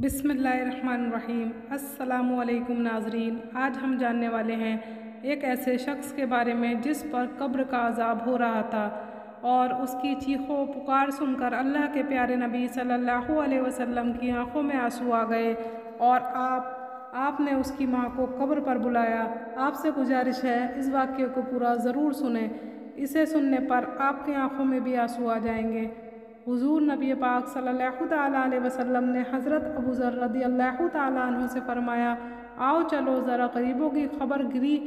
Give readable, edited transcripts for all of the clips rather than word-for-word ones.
بسم اللہ الرحمن الرحیم۔ السلام علیکم ناظرین، آج ہم جاننے والے ہیں ایک ایسے شخص کے بارے میں جس پر قبر کا عذاب ہو رہا تھا اور اس کی چیخ و پکار سن کر اللہ کے پیارے نبی صلی اللہ علیہ وسلم کی آنکھوں میں آنسو آ گئے اور آپ نے اس کی ماں کو قبر پر بلایا۔ آپ سے گزارش ہے اس واقعے کو پورا ضرور سنیں، اسے سننے پر آپ کی آنکھوں میں بھی آنسو آ جائیں گے۔ حضور نبی پاک صلی اللہ تعالیٰ علیہ وسلم نے حضرت ابو ذر رضی اللہ تعالیٰ عنہ سے فرمایا، آؤ چلو ذرا غریبوں کی خبر گیری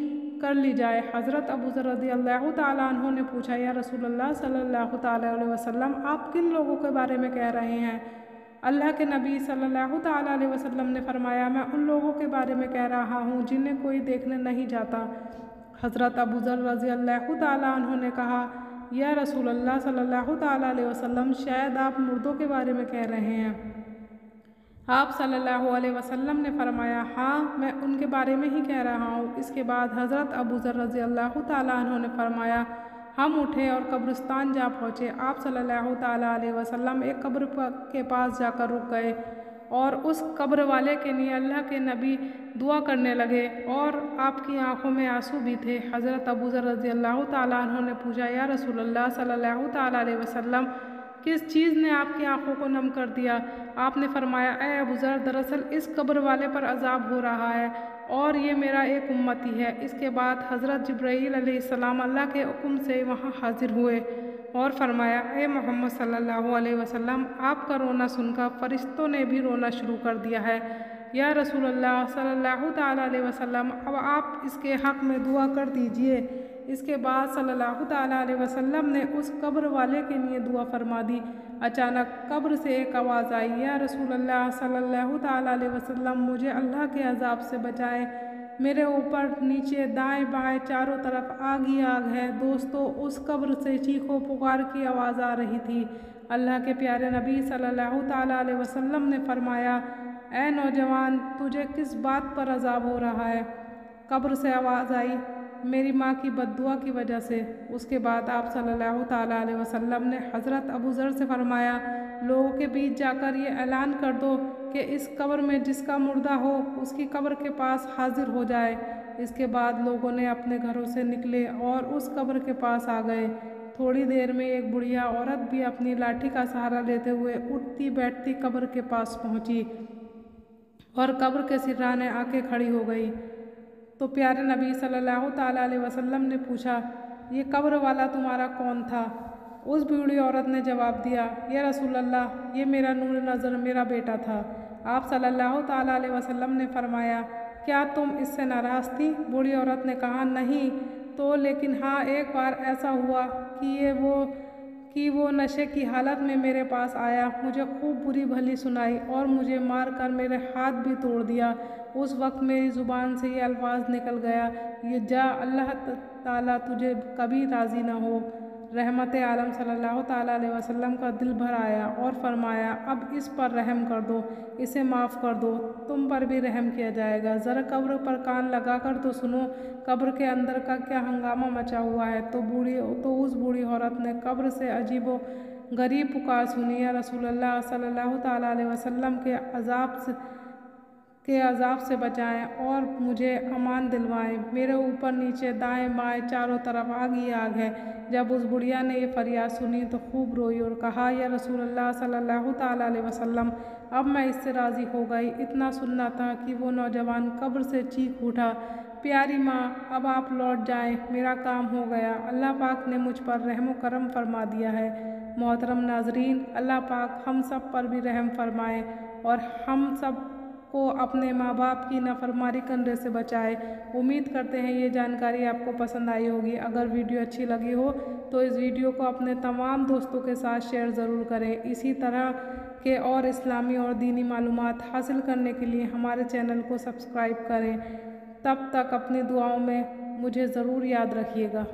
کر لی جائے۔ حضرت ابو ذر رضی اللہ تعالیٰ عنہ نے پوچھا، یا رسول اللہ صلی اللہ تعالیٰ علیہ وسلم، آپ کن لوگوں کے بارے میں کہہ رہے ہیں؟ اللہ کے نبی صلی اللہ تعالیٰ علیہ وسلم نے فرمایا، میں ان لوگوں کے بارے میں کہہ رہا ہوں جنہیں کوئی دیکھنے نہیں جاتا۔ حضرت ابو ذر رضی اللہ تعالیٰ عنہ نے کہا، یا رسول اللہ صلی اللہ تعالیٰ علیہ وسلم، شاید آپ مردوں کے بارے میں کہہ رہے ہیں۔ آپ صلی اللہ علیہ وسلم نے فرمایا، ہاں میں ان کے بارے میں ہی کہہ رہا ہوں۔ اس کے بعد حضرت ابو ذر رضی اللہ تعالیٰ عنہ نے فرمایا، ہم اٹھے اور قبرستان جا پہنچے۔ آپ صلی اللہ تعالیٰ علیہ وسلم ایک قبر کے پاس جا کر رک گئے اور اس قبر والے کے لیے اللہ کے نبی دعا کرنے لگے اور آپ کی آنکھوں میں آنسو بھی تھے۔ حضرت ابو ذر رضی اللہ تعالیٰ عنہ نے پوچھا، یا رسول اللہ صلی اللہ تعالیٰ علیہ وسلم، کس چیز نے آپ کی آنکھوں کو نم کر دیا؟ آپ نے فرمایا، اے ابو ذر، دراصل اس قبر والے پر عذاب ہو رہا ہے اور یہ میرا ایک امتی ہے۔ اس کے بعد حضرت جبرائیل علیہ السلام اللہ کے حکم سے وہاں حاضر ہوئے اور فرمایا، اے محمد صلی اللہ علیہ وسلم، آپ کا رونا سن کر فرشتوں نے بھی رونا شروع کر دیا ہے۔ یا رسول اللہ صلی اللہ تعالیٰ علیہ وسلم، اب آپ اس کے حق میں دعا کر دیجئے۔ اس کے بعد صلی اللہ تعالیٰ علیہ وسلم نے اس قبر والے کے لیے دعا فرما دی۔ اچانک قبر سے ایک آواز آئی، یا رسول اللہ صلی اللہ تعالیٰ علیہ وسلم، مجھے اللہ کے عذاب سے بچائیں، میرے اوپر نیچے دائیں بائیں چاروں طرف آگ ہی آگ ہے۔ دوستو، اس قبر سے چیخ و پکار کی آواز آ رہی تھی۔ اللہ کے پیارے نبی صلی اللہ تعالیٰ علیہ وسلم نے فرمایا، اے نوجوان، تجھے کس بات پر عذاب ہو رہا ہے؟ قبر سے آواز آئی، میری ماں کی بد دعا کی وجہ سے۔ اس کے بعد آپ صلی اللہ تعالیٰ علیہ وسلم نے حضرت ابو ذر سے فرمایا، لوگوں کے بیچ جا کر یہ اعلان کر دو کہ اس قبر میں جس کا مردہ ہو اس کی قبر کے پاس حاضر ہو جائے۔ اس کے بعد لوگوں نے اپنے گھروں سے نکلے اور اس قبر کے پاس آ گئے۔ تھوڑی دیر میں ایک بڑھیا عورت بھی اپنی لاٹھی کا سہارا لیتے ہوئے اٹھتی بیٹھتی قبر کے پاس پہنچی اور قبر کے سرانے آ کے کھڑی ہو گئی۔ تو پیارے نبی صلی اللہ تعالیٰ علیہ وسلم نے پوچھا، یہ قبر والا تمہارا کون تھا؟ اس بوڑھی عورت نے جواب دیا، یا رسول اللہ، یہ میرا نور نظر میرا بیٹا تھا۔ آپ صلی اللہ تعالیٰ علیہ وسلم نے فرمایا، کیا تم اس سے ناراض تھی؟ بوڑھی عورت نے کہا، نہیں تو، لیکن ہاں ایک بار ایسا ہوا کہ وہ نشے کی حالت میں میرے پاس آیا، مجھے خوب بری بھلی سنائی اور مجھے مار کر میرے ہاتھ بھی توڑ دیا۔ اس وقت میری زبان سے یہ الفاظ نکل گیا، یہ جا، اللہ تعالیٰ تجھے کبھی راضی نہ ہو۔ رحمت عالم صلی اللہ تعالیٰ علیہ وسلم کا دل بھر آیا اور فرمایا، اب اس پر رحم کر دو، اسے معاف کر دو، تم پر بھی رحم کیا جائے گا۔ ذرا قبر پر کان لگا کر تو سنو، قبر کے اندر کا کیا ہنگامہ مچا ہوا ہے۔ تو اس بوڑھی عورت نے قبر سے عجیب و غریب پکار سنی، یا رسول اللہ صلی اللہ تعالیٰ علیہ وسلم کے عذاب سے بچائیں اور مجھے امان دلوائیں، میرے اوپر نیچے دائیں بائیں چاروں طرف آگ ہی آگ ہے۔ جب اس بڑھیا نے یہ فریاد سنی تو خوب روئی اور کہا، یا رسول اللہ صلی اللہ تعالیٰ علیہ وسلم، اب میں اس سے راضی ہو گئی۔ اتنا سننا تھا کہ وہ نوجوان قبر سے چیخ اٹھا، پیاری ماں، اب آپ لوٹ جائیں، میرا کام ہو گیا، اللہ پاک نے مجھ پر رحم و کرم فرما دیا ہے۔ محترم ناظرین، اللہ پاک ہم سب پر بھی رحم فرمائے اور ہم سب کو اپنے ماں باپ کی نافرمانی کرنے سے بچائے۔ امید کرتے ہیں یہ جانکاری آپ کو پسند آئی ہوگی۔ اگر ویڈیو اچھی لگی ہو تو اس ویڈیو کو اپنے تمام دوستوں کے ساتھ شیئر ضرور کریں۔ اسی طرح کے اور اسلامی اور دینی معلومات حاصل کرنے کے لیے ہمارے چینل کو سبسکرائب کریں۔ تب تک اپنی دعاؤں میں مجھے ضرور یاد رکھیے گا۔